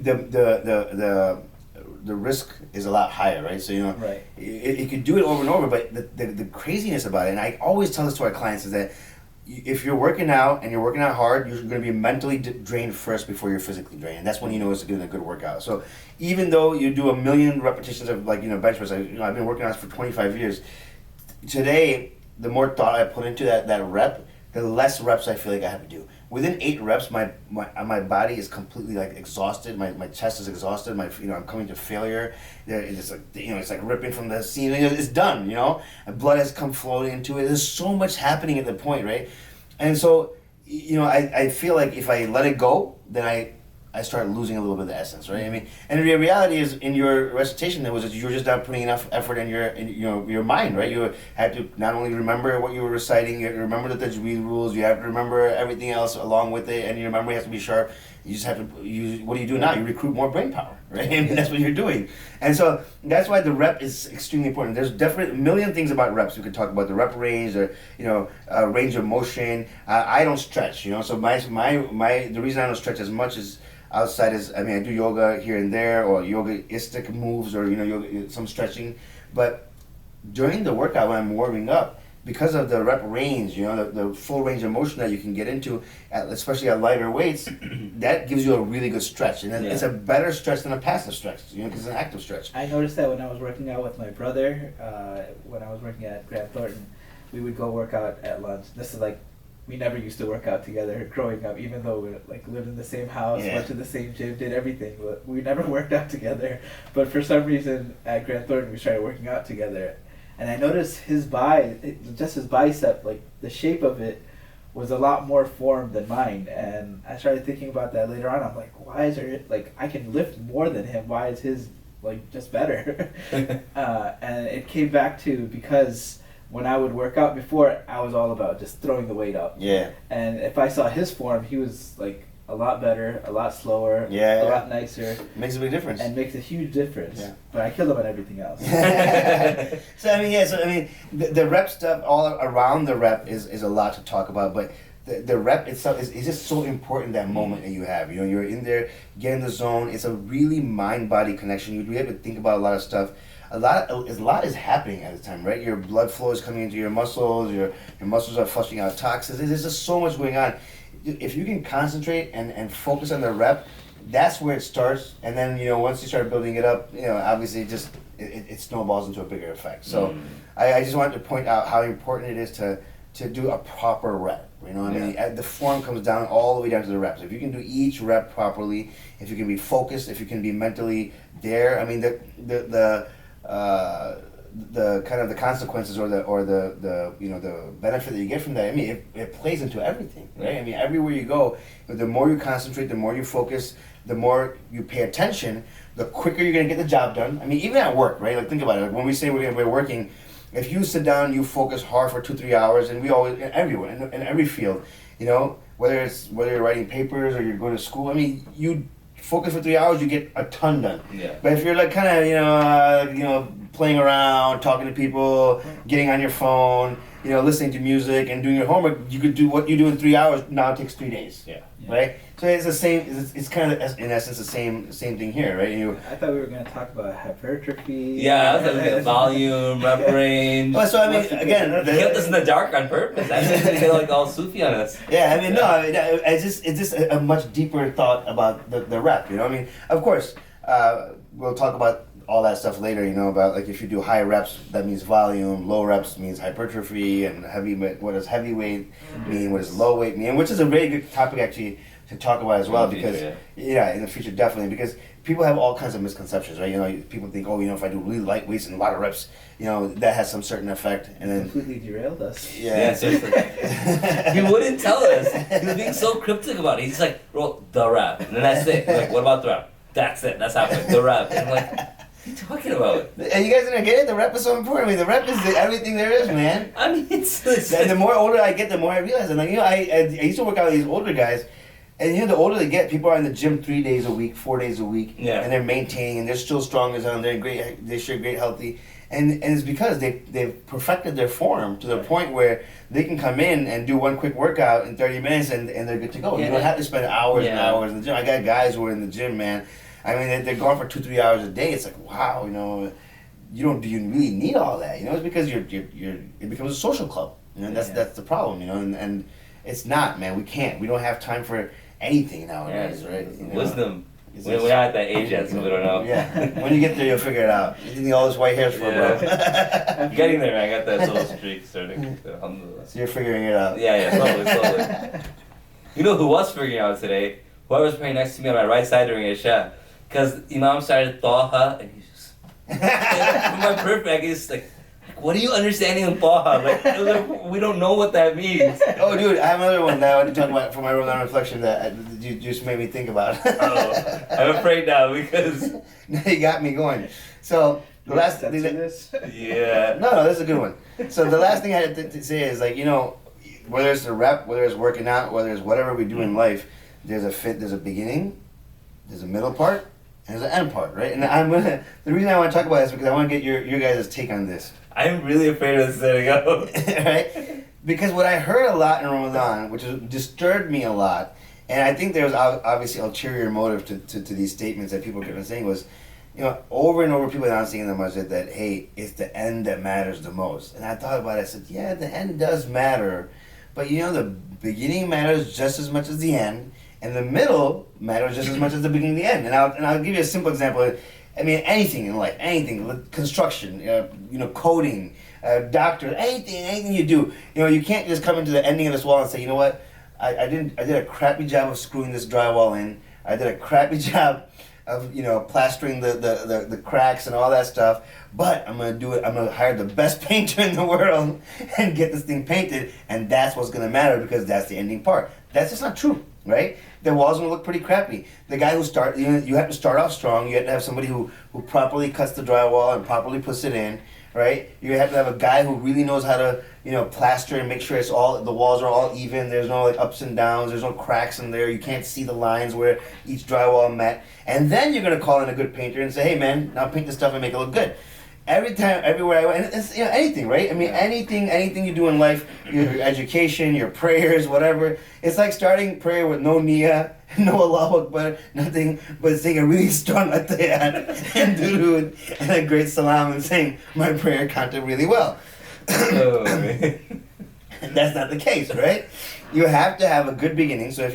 the risk is a lot higher, right? So Right. you could do it over and over. But the craziness about it, and I always tell this to our clients, is that if you're working out and you're working out hard, you're going to be mentally drained first before you're physically drained, and that's when you know it's a good workout. So even though you do 1,000,000 repetitions of bench press, I've been working on this for 25 years. Today, the more thought I put into that rep, the less reps I feel like I have to do. Within 8 reps, my body is completely like exhausted. My chest is exhausted. I'm coming to failure. It's like it's like ripping from the seam. It's done. And blood has come flowing into it. There's so much happening at the point, right? And so I feel like if I let it go, then I start losing a little bit of the essence, right? I mean, and the reality is, in your recitation, that you were just not putting enough effort in your mind, right? You had to not only remember what you were reciting, you had to remember the tajweed rules, you have to remember everything else along with it, and your memory has to be sharp. You just have to what do you do now? You recruit more brain power, right? I mean, that's what you're doing. And so that's why the rep is extremely important. There's definitely a million things about reps. We could talk about the rep range, or range of motion. I don't stretch, so the reason I don't stretch as much is outside I do yoga here and there, or yogaistic moves, or yoga, some stretching. But during the workout, when I'm warming up, because of the rep range, the full range of motion that you can get into, especially at lighter weights, that gives you a really good stretch, and it's a better stretch than a passive stretch, because it's an active stretch. I noticed that when I was working out with my brother, when I was working at Grant Thornton, we would go work out at lunch. This is like, we never used to work out together growing up, even though we lived in the same house, went to the same gym, did everything. But we never worked out together. But for some reason at Grant Thornton, we started working out together, and I noticed his bicep, like the shape of it, was a lot more form than mine, and I started thinking about that later on. I'm like, why is there, like, I can lift more than him, why is his, like, just better? And it came back to, because when I would work out before, I was all about just throwing the weight up. Yeah. And if I saw his form, he was like a lot better, a lot slower, Yeah, a lot nicer, Makes a big difference. and makes a huge difference. Yeah. But I killed him on everything else. The rep stuff all around the rep is a lot to talk about, but the rep itself is just so important, that moment that you have. You know, you're in there, get in the zone. It's a really mind-body connection. You really have to think about a lot of stuff. A lot is happening at the time, right? Your blood flow is coming into your muscles. Your muscles are flushing out toxins. There's just so much going on. If you can concentrate and focus on the rep, that's where it starts. And then, you know, once you start building it up, you know, obviously it snowballs into a bigger effect. So I just wanted to point out how important it is to do a proper rep. You know what I mean? The form comes down all the way down to the reps. If you can do each rep properly, if you can be focused, if you can be mentally there, I mean, the kind of the consequences or the you know, the benefit that you get from that, I mean, it plays into everything, right? I mean, everywhere you go, the more you concentrate, the more you focus, the more you pay attention, the quicker you're gonna get the job done. I mean, even at work, right? Like, think about it. Like, when we say we're working, if you sit down, you focus hard for 2-3 hours, and we always, everywhere, in every field, you know, whether you're writing papers or you're going to school, I mean, you focus for 3 hours, you get a ton done. Yeah. But if you're like kind of, you know, playing around, talking to people, getting on your phone, you know, listening to music and doing your homework, you could do what you do in 3 hours. Now it takes 3 days. Yeah. Right. So it's the same. It's kind of in essence the same thing here, right? I thought we were going to talk about hypertrophy. Yeah, I was like volume, rep range. Well, so I mean, again, He kept us in the dark on purpose. I was gonna get like all Sufi on us. yeah, I mean, no, it's just a much deeper thought about the rep. You know, I mean, of course, we'll talk about all that stuff later. You know, about like if you do high reps, that means volume. Low reps means hypertrophy, and what does heavyweight mean? What does low weight mean? Which is a very good topic actually to talk about as well, because in the future, definitely, because people have all kinds of misconceptions, right? You know, people think, oh, you know, if I do really light weights and a lot of reps, you know, that has some certain effect, and then completely derailed us. Yeah, seriously. He wouldn't tell us. He was being so cryptic about it. He's like, well, the rep, and then that's it. Like, what about the rep? That's it. That's happening. The rep. And I'm like, what are you talking about? And you guys didn't get it? The rep is so important. I mean, the rep is everything there is, man. I mean, it's And the more older I get, the more I realize. And like, you know, I used to work out with these older guys, and you know, the older they get, people are in the gym 3 days a week, 4 days a week, and they're maintaining, and they're still strong as hell, and they're great. They share great healthy, and it's because they've perfected their form to the point where they can come in and do one quick workout in 30 minutes, and they're good to go. You don't have to spend hours and hours in the gym. I got guys who are in the gym, man. I mean, they're going for 2-3 hours a day. It's like, wow, you know, do you really need all that? You know, it's because it becomes a social club. You know, that's the problem. You know, and it's not, man. We don't have time for anything nowadays, right? You know? Wisdom. We're not at that age yet, so we don't know. Yeah. When you get there, you'll figure it out. You need all this white hairs for, bro. Getting there, man. I got that little streak starting. Alhamdulillah. So you're figuring it out. Yeah, slowly. You know who was figuring out today? Whoever was praying next to me on my right side during Isha. Because Imam started Taha, and he's just... from my perfect, he's like, what are you understanding in Taha? Like, we don't know what that means. Oh, dude, I have another one that I want to talk about for my Ramadan reflection that you just made me think about. Oh, I'm afraid now because... Now you got me going. So, the last thing Yeah. No, that's a good one. So the last thing I had to say is, like, you know, whether it's the rep, whether it's working out, whether it's whatever we do in life, there's a beginning, there's a middle part, and there's an end part, right? And the reason I want to talk about this is because I want to get your guys' take on this. I'm really afraid of setting up. Right? Because what I heard a lot in Ramadan, which disturbed me a lot, and I think there was obviously ulterior motive to these statements that people kept saying, was, you know, over and over people announcing in the masjid that, hey, it's the end that matters the most. And I thought about it, I said, yeah, the end does matter, but you know, the beginning matters just as much as the end, and the middle matters just as much as the beginning and the end. And I'll give you a simple example. I mean, anything in life, anything, construction, you know, coding, doctor, anything you do, you know, you can't just come into the ending of this wall and say, you know what, I did a crappy job of screwing this drywall in. I did a crappy job of plastering the cracks and all that stuff. But I'm gonna do it. I'm gonna hire the best painter in the world and get this thing painted, and that's what's gonna matter because that's the ending part. That's just not true, right? The walls gonna look pretty crappy. The guy you have to start off strong. You have to have somebody who properly cuts the drywall and properly puts it in, right? You have to have a guy who really knows how to plaster and make sure the walls are all even. There's no like ups and downs. There's no cracks in there. You can't see the lines where each drywall met. And then you're gonna call in a good painter and say, hey man, now paint this stuff and make it look good. Everywhere I went, and it's anything, right? I mean, anything you do in life, your education, your prayers, whatever. It's like starting prayer with no niyyah, no Allahu Akbar, nothing, but saying a really strong atayat and durood and a great salam and saying my prayer counted really well. Oh, man. That's not the case, right? You have to have a good beginning. So if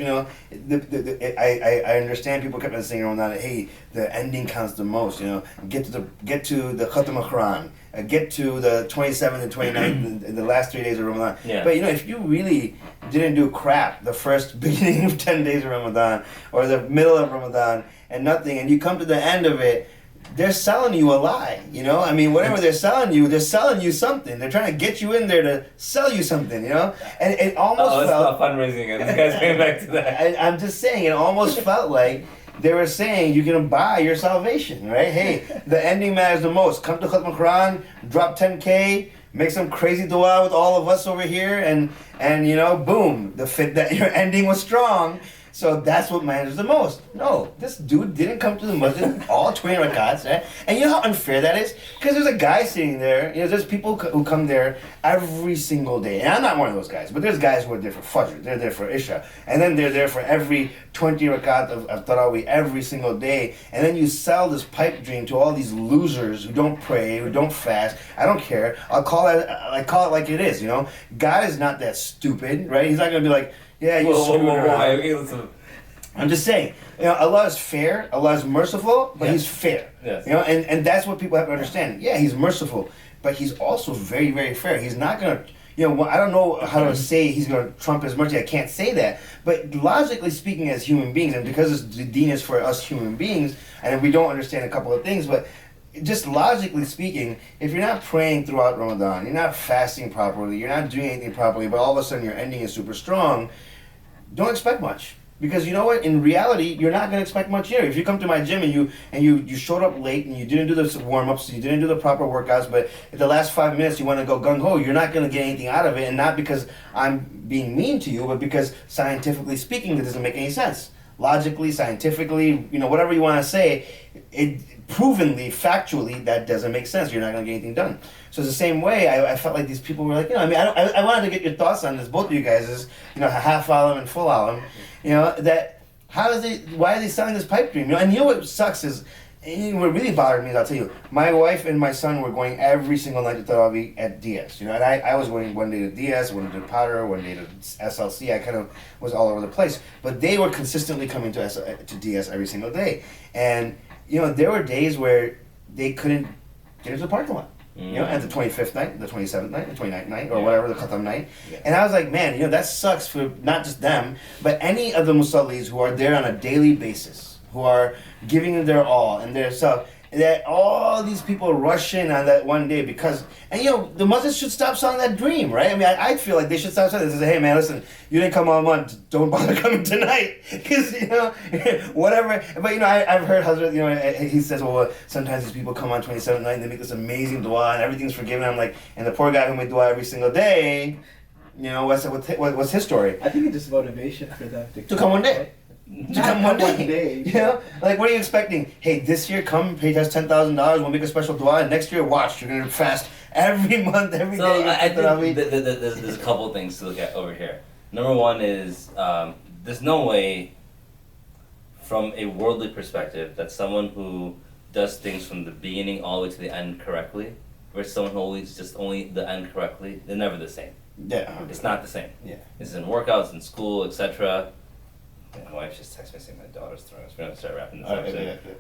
I understand people kept on saying around that, hey, the ending counts the most. Get to the Khatam al-Quran, get to the 27th and 29th, the last 3 days of Ramadan. Yeah. But if you really didn't do crap the first beginning of 10 days of Ramadan or the middle of Ramadan and nothing, and you come to the end of it, they're selling you a lie, I mean, whatever they're selling you something. They're trying to get you in there to sell you something, And it almost it's felt... not fundraising again. This guy's going back to that. I'm just saying, it almost felt like they were saying you can buy your salvation, right? Hey, the ending matters the most. Come to Khatm Quran, drop 10K, make some crazy dua with all of us over here, and boom, that your ending was strong. So that's what matters the most. No, this dude didn't come to the masjid all 20 rakats, right? And you know how unfair that is? Because there's a guy sitting there, there's people who come there every single day. And I'm not one of those guys, but there's guys who are there for Fajr, they're there for Isha. And then they're there for every 20 rakat of Taraweeh every single day. And then you sell this pipe dream to all these losers who don't pray, who don't fast. I don't care. I call it like it is, God is not that stupid, right? He's not going to be like, yeah, you screwed around. Okay, listen. I'm just saying, Allah is fair, Allah is merciful, but He's fair. Yes. And that's what people have to understand. Yeah, He's merciful, but He's also very, very fair. He's not going to, I don't know how to say He's going to trump His mercy. I can't say that. But logically speaking, as human beings, and because the deen is for us human beings, and we don't understand a couple of things, but just logically speaking, if you're not praying throughout Ramadan, you're not fasting properly, you're not doing anything properly, but all of a sudden your ending is super strong, don't expect much. Because you know what? In reality, you're not going to expect much here. If you come to my gym and you showed up late and you didn't do the warm-ups, you didn't do the proper workouts, but at the last 5 minutes you want to go gung-ho, you're not going to get anything out of it. And not because I'm being mean to you, but because scientifically speaking, it doesn't make any sense. Logically, scientifically, whatever you want to say, provenly, factually, that doesn't make sense. You're not going to get anything done. So it's the same way, I felt like these people were like, I wanted to get your thoughts on this, both of you guys, half alam and full alam, that why are they selling this pipe dream? And what sucks is, what really bothered me is, I'll tell you, my wife and my son were going every single night to Tarawih at DS, and I was going one day to DS, one day to Potter, one day to SLC. I kind of was all over the place, but they were consistently coming to DS every single day, and there were days where they couldn't get into the parking lot. At the 25th night, the 27th night, the 29th night, or whatever, the Khatam night. Yeah. And I was like, man, that sucks for not just them, but any of the musallis who are there on a daily basis, who are giving their all and their stuff, that all these people rush in on that one day because, and the Muslims should stop selling that dream, right? I mean, I feel like they should stop selling it. They say, hey man, listen, you didn't come all month, don't bother coming tonight, because whatever. But I've heard Hazrat, he says, well, sometimes these people come on 27th night and they make this amazing dua and everything's forgiven. I'm like, and the poor guy who made dua every single day, what's his story? I think it's just motivation for them to come one day. To come one day. Like, what are you expecting? Hey, this year come pay us $10,000. We'll make a special dua. And next year, watch, you're gonna fast every month, every day. So I think there's a couple things to look at over here. Number one is there's no way, from a worldly perspective, that someone who does things from the beginning all the way to the end correctly, versus someone who always just only the end correctly, they're never the same. Yeah, it's not the same. Yeah, it's in workouts, in school, etc. My wife just texted me saying my daughter's throwing us. We're gonna start wrapping this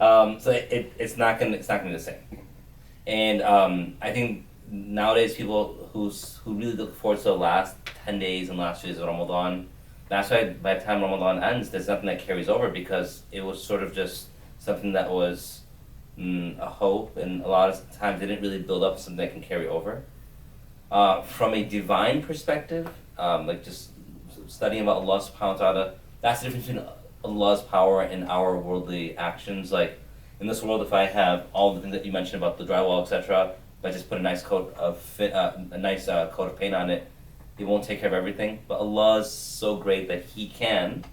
up. So it's not gonna be the same. And I think nowadays people who really look forward to the last 10 days and last 2 days of Ramadan, that's why by the time Ramadan ends, there's nothing that carries over because it was sort of just something that was a hope, and a lot of times they didn't really build up something that can carry over. From a divine perspective, like just studying about Allah subhanahu wa ta'ala, that's the difference between Allah's power and our worldly actions. Like in this world, if I have all the things that you mentioned about the drywall, etc., if I just put a nice coat of coat of paint on it, He won't take care of everything. But Allah is so great that He can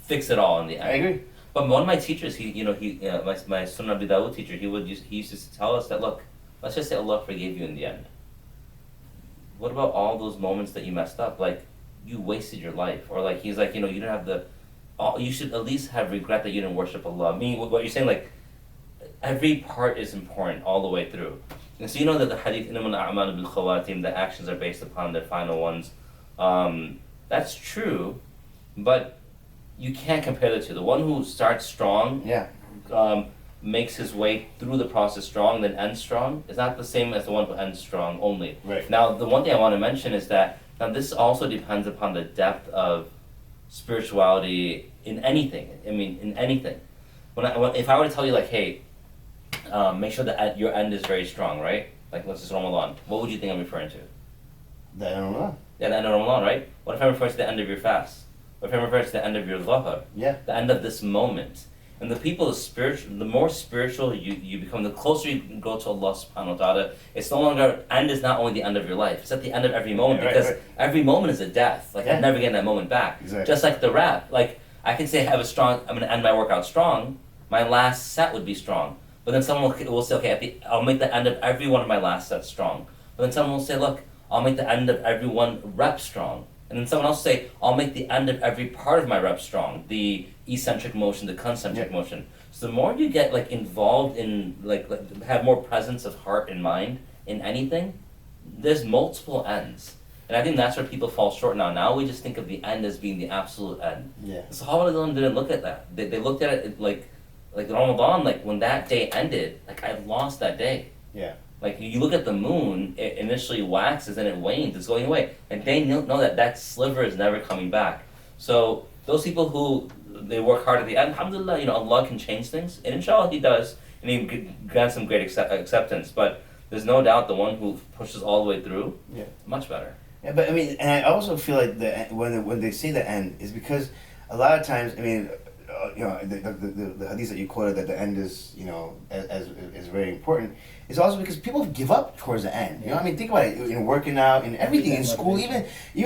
fix it all in the end. I agree. But one of my teachers, my Sunnah Abi Dawud teacher, he used to tell us that, look, let's just say Allah forgave you in the end. What about all those moments that you messed up? Like, you wasted your life. Or like, he's like, you didn't have you should at least have regret that you didn't worship Allah. I mean, what you're saying, like, every part is important all the way through. And so you know that the hadith, إِنَّمَا الْأَعْمَالُ بِالْخَوَاتِيمِ, the actions are based upon their final ones. That's true, but you can't compare the two. The one who starts strong, makes his way through the process strong, then ends strong, is not the same as the one who ends strong only. Right. Now, the one thing I want to mention is that now this also depends upon the depth of spirituality in anything. I mean, in anything. If I were to tell you, like, hey, make sure that your end is very strong, right? Like, let's just Ramadan. What would you think I'm referring to? I don't know. Yeah, the end of Ramadan, right? What if I refer to the end of your fast? What if I refer to the end of your dhuhr? Yeah. The end of this moment. And the more spiritual you become, the closer you go to Allah subhanahu wa ta'ala, it's no longer, end is not only the end of your life, it's at the end of every moment, because every moment is a death. Like, I'm never getting that moment back. Exactly. Just like the rap. Like, I can say I'm going to end my workout strong, my last set would be strong. But then someone will say, okay, I'll make the end of every one of my last sets strong. But then someone will say, look, I'll make the end of every one rep strong. And then someone else will say, I'll make the end of every part of my rep strong. The eccentric motion, the concentric motion. So the more you get like involved in, like have more presence of heart and mind in anything, there's multiple ends. And I think that's where people fall short now. Now we just think of the end as being the absolute end. Yeah. So Sahaba didn't look at that. They looked at it like Ramadan, like when that day ended, like I've lost that day. Yeah. Like you look at the moon, it initially waxes and it wanes, it's going away. And they know that sliver is never coming back. So those people who, they work hard at the end, alhamdulillah, Allah can change things. And inshallah He does, and He grants them great acceptance. But there's no doubt the one who pushes all the way through, much better. Yeah, but I mean, and I also feel like when they say the end is because a lot of times, I mean, the hadith that you quoted that the end is, as is very important, is also because people give up towards the end. I mean, think about it, working out and everything in school, even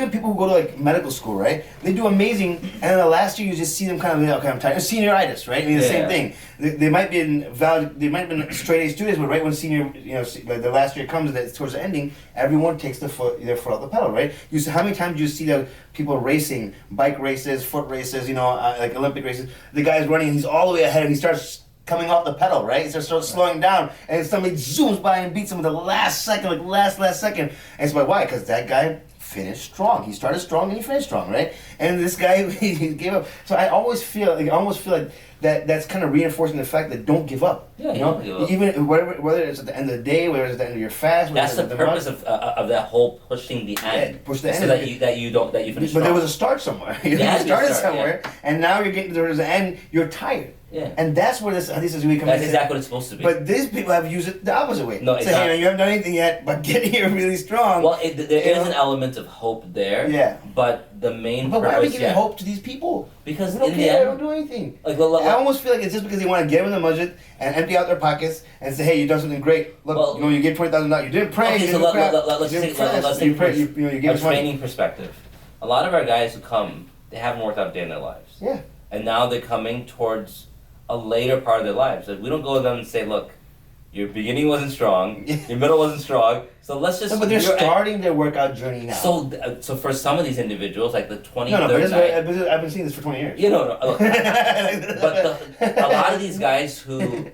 people who go to like medical school, right? They do amazing, and then the last year you just see them kind of, okay, I'm tired. Senioritis, right? I mean, the same thing. They might be they might have been straight A students, but right when like the last year comes, that towards the ending, everyone takes their foot off the pedal, right? How many times do you see the people racing, bike races, foot races, like Olympic races? The guy's running, he's all the way ahead, and he starts coming off the pedal, right? He starts slowing down, and somebody zooms by and beats him with the last second, like last second. And it's like, why? Because that guy finished strong. He started strong and he finished strong, right? And this guy, he gave up. So I almost feel like that's kind of reinforcing the fact that don't give up. Yeah, don't give up. Even whether it's at the end of the day, whether it's at the end of your fast. That's the purpose of that whole pushing the end. Yeah, push the end. So that you finish. But there was a start somewhere. You started somewhere, and now you're getting towards the end. You're tired. Yeah. And that's where this is really coming. That's exactly what it's supposed to be. But these people have used it the opposite way. No, say, hey, you haven't done anything yet, but get here really strong. Well, there is an element of hope there. Yeah. But the main But purpose. why are we giving hope to these people? Because they don't in care. the end, They don't do anything. I almost feel like it's just because they want to get in the masjid and empty out their pockets and say, hey, you done something great. Look, you gave $20,000. You didn't pray. Okay, you so didn't let's take you a training perspective. A lot of our guys who come, they haven't worked out a day in their lives. Yeah. And now they're coming towards a later part of their lives. Like, we don't go to them and say, look, your beginning wasn't strong, your middle wasn't strong, so let's just... No, but they're starting their workout journey now. So for some of these individuals, like the 23rd No, I've been seeing this for 20 years. Look, but a lot of these guys who,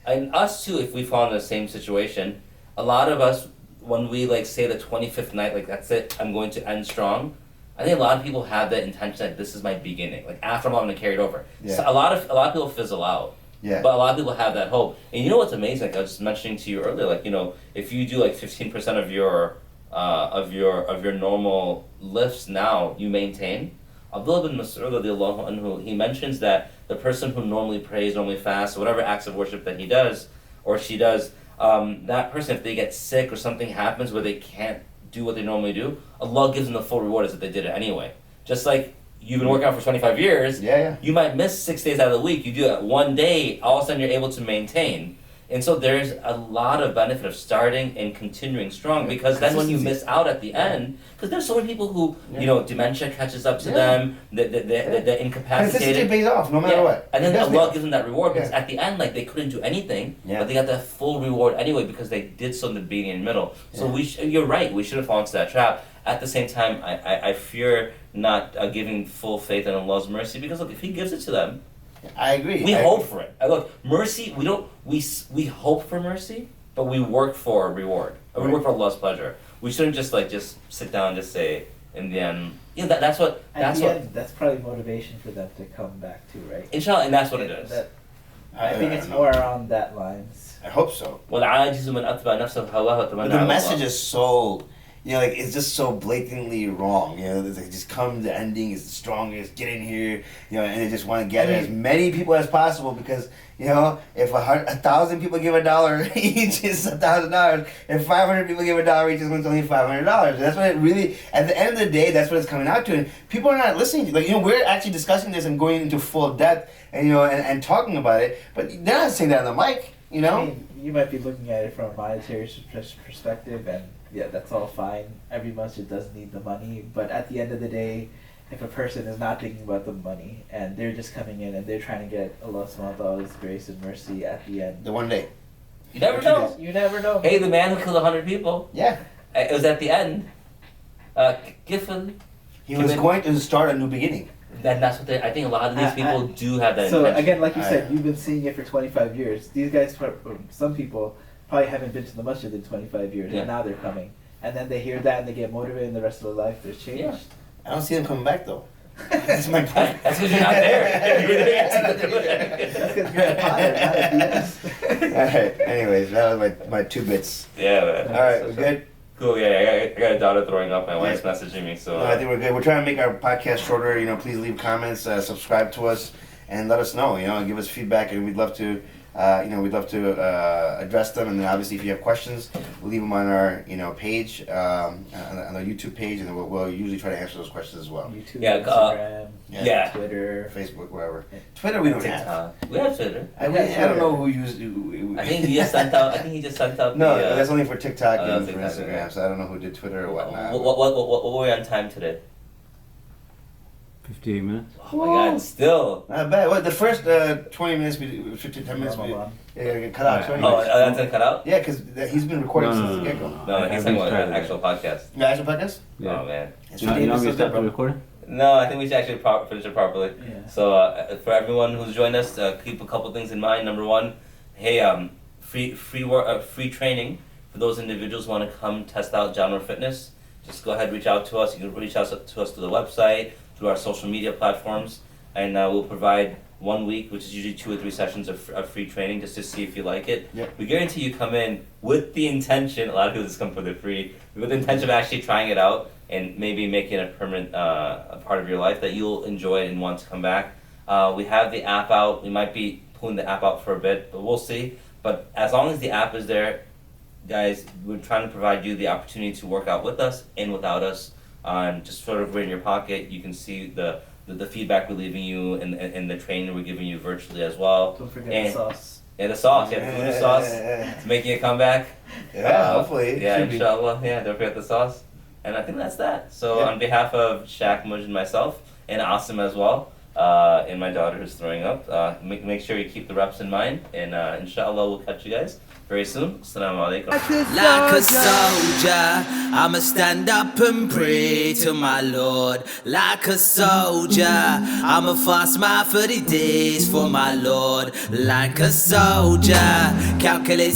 and us too, if we fall in the same situation, a lot of us, when we like say the 25th night, like that's it, I'm going to end strong, I think a lot of people have that intention that this is my beginning. Like after I'm going to carry it over. Yeah. So a lot of people fizzle out. Yeah. But a lot of people have that hope. And you know what's amazing? Like I was just mentioning to you earlier, like, if you do like 15% of your normal lifts now, you maintain. Abdullah bin Mas'ud radiallahu anhu, he mentions that the person who normally prays, normally fasts, whatever acts of worship that he does or she does, that person, if they get sick or something happens where they can't do what they normally do, Allah gives them the full reward as if they did it anyway. Just like you've been working out for 25 years, you might miss 6 days out of the week. You do it one day, all of a sudden you're able to maintain. And so there's a lot of benefit of starting and continuing strong, because then when you miss out at the end, because there's so many people who, dementia catches up to them, they're incapacitated. Consistency pays off no matter what. And then Allah gives them that reward, because at the end, like, they couldn't do anything, but they got that full reward anyway because they did so in the beginning and middle. So you're right, we shouldn't fall into that trap. At the same time, I fear not giving full faith in Allah's mercy, because look, if He gives it to them, I agree. We hope for it. Look, mercy. We hope for mercy, but we work for a reward. We work for Allah's pleasure. We shouldn't just sit down and just say in the end. That's what. That's probably motivation for them to come back to, right? Inshallah, and that's what it is. I think it's more around that lines. I hope so. But the message is so. It's just so blatantly wrong. Just come, the ending is the strongest, get in here, and they just want to gather as many people as possible, because, if 1,000 people give $1 each, it's $1,000. If 500 people give $1 each, it's only $500. That's what it really, at the end of the day, that's what it's coming out to. And people are not listening. We're actually discussing this and going into full depth and, and talking about it, but they're not saying that on the mic, I mean, you might be looking at it from a monetary perspective, and yeah, that's all fine. Every masjid does need the money, but at the end of the day, if a person is not thinking about the money and they're just coming in and they're trying to get Allah subhanahu wa ta'ala's grace and mercy at the end. The one day. You never know. You never know. Hey, the man who killed 100 people. Yeah. It was at the end. Gifan. He was going to start a new beginning. That's what I think a lot of these people do have that so intention. Again, like you said, you've been seeing it for 25 years. These guys, some people, probably haven't been to the masjid in 25 years, and now they're coming. And then they hear that and they get motivated, and the rest of their life there's change. Yeah. I don't see them coming back, though. That's my point. That's because you're not there. That's because you're a father, not a DS. Alright, anyways, that was my 2 bits. Yeah, man. Alright, we good? Cool, yeah, I got a daughter throwing up. My wife's messaging me, so... I think we're good. We're trying to make our podcast shorter. Please leave comments, subscribe to us, and let us know, give us feedback, and we'd love to... address them, and then obviously if you have questions, we'll leave them on our page, on our YouTube page, and then we'll usually try to answer those questions as well. YouTube, Instagram, Twitter, Facebook, wherever. Twitter we don't TikTok. have. We have Twitter. I don't know who used. I think he just sent out. No, that's only for TikTok and for TikTok, Instagram. yeah. So I don't know who did Twitter or whatnot. What were we on time today? 58 minutes. Oh my God! Still. Not bad. Well, the first 20 minutes, 10 minutes, cut out. 20 minutes. That's gonna cut out? Yeah, because he's been recording since the get-go. No, he's talking about an actual podcast. The actual podcast? Yeah. Oh man. You want me to stop the recording? No, I think we should actually finish it properly. Yeah. So for everyone who's joined us, keep a couple things in mind. Number one, hey, free training for those individuals who want to come test out Jaanwar Fitness. Just go ahead, reach out to us. You can reach out to us through the website, through our social media platforms, and we'll provide 1 week, which is usually 2 or 3 sessions of free training, just to see if you like it. Yep. We guarantee you come in with the intention, a lot of people just come for the free, with the intention of actually trying it out and maybe making it a permanent a part of your life that you'll enjoy and want to come back. We have the app out. We might be pulling the app out for a bit, but we'll see. But as long as the app is there, guys, we're trying to provide you the opportunity to work out with us and without us. Just sort of right in your pocket, you can see the feedback we're leaving you and the training we're giving you virtually as well. Don't forget the sauce. Yeah, the sauce. Yeah, the food sauce. It's making a comeback. Yeah, hopefully. Yeah, inshallah. Yeah, don't forget the sauce. And I think that's that. So on behalf of Shaq, Mujj, and myself, and Asim as well, and my daughter who's throwing up, make sure you keep the reps in mind, and inshallah we'll catch you guys very soon. Assalamu alaikum. Like a soldier, I'ma stand up and pray to my Lord. Like a soldier, I'ma fast my 30 days for my Lord. Like a soldier, calculate